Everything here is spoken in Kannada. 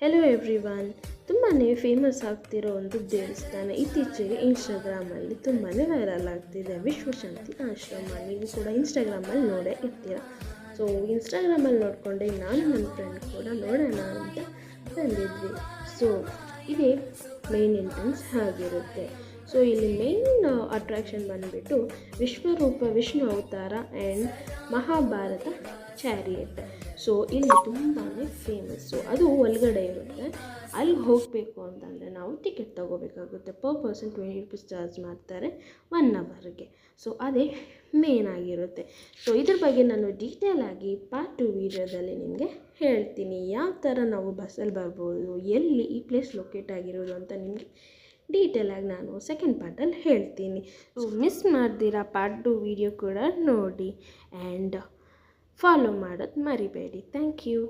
Hello everyone. ತುಂಬಾ ಫೇಮಸ್ ಆಗ್ತಿರೋ ಒಂದು ದೇವಸ್ಥಾನ ಇತ್ತೀಚೆಗೆ ಇನ್ಸ್ಟಾಗ್ರಾಮಲ್ಲಿ ತುಂಬಾ ವೈರಲ್ ಆಗ್ತಿದೆ, ವಿಶ್ವಶಾಂತಿ ಆಶ್ರಮ. ನೀವು ಕೂಡ ಇನ್ಸ್ಟಾಗ್ರಾಮಲ್ಲಿ ನೋಡೇ ಇರ್ತೀರ. ಸೊ ಇನ್ಸ್ಟಾಗ್ರಾಮಲ್ಲಿ ನೋಡಿಕೊಂಡೆ ನಾನು ನನ್ನ ಫ್ರೆಂಡ್ ಕೂಡ ನೋಡೋಣ ಅಂತ ಬಂದಿದ್ವಿ. ಸೊ ಇದೇ ಮೇನ್ ಎಂಟ್ರೆನ್ಸ್ ಆಗಿರುತ್ತೆ. ಸೊ ಇಲ್ಲಿ ಮೇನ್ ಅಟ್ರಾಕ್ಷನ್ ಬಂದುಬಿಟ್ಟು ವಿಶ್ವರೂಪ ವಿಷ್ಣು ಅವತಾರ ಆ್ಯಂಡ್ ಮಹಾಭಾರತ ಚಾರಿಯಟ್. ಸೊ ಇಲ್ಲಿ ತುಂಬಾ ಫೇಮಸ್ಸು. ಅದು ಒಳಗಡೆ ಇರುತ್ತೆ. ಅಲ್ಲಿ ಹೋಗಬೇಕು ಅಂತಂದರೆ ನಾವು ಟಿಕೆಟ್ ತೊಗೋಬೇಕಾಗುತ್ತೆ. ಪರ್ ಪರ್ಸನ್ 20 ರೂಪೀಸ್ ಚಾರ್ಜ್ ಮಾಡ್ತಾರೆ 1 ಅವರ್ಗೆ. ಸೊ ಅದೇ ಮೇನ್ ಆಗಿರುತ್ತೆ. ಸೊ ಇದ್ರ ಬಗ್ಗೆ ನಾನು ಡೀಟೇಲಾಗಿ ಪಾರ್ಟ್ 2 ವೀಡಿಯೋದಲ್ಲಿ ನಿಮಗೆ ಹೇಳ್ತೀನಿ. ಯಾವ ಥರ ನಾವು ಬಸ್ಸಲ್ಲಿ ಬರ್ಬೋದು, ಎಲ್ಲಿ ಈ ಪ್ಲೇಸ್ ಲೊಕೇಟ್ ಆಗಿರೋದು ಅಂತ ನಿಮಗೆ ಡೀಟೇಲಾಗಿ ನಾನು ಸೆಕೆಂಡ್ ಪಾರ್ಟಲ್ಲಿ ಹೇಳ್ತೀನಿ. ಸೊ ಮಿಸ್ ಮಾಡ್ದಿರಾ ಪಾರ್ಟ್ 2 ವೀಡಿಯೋ ಕೂಡ ನೋಡಿ ಆ್ಯಂಡ್ ಫಾಲೋ ಮಾಡೋದು ಮರಿಬೇಡಿ. Thank you.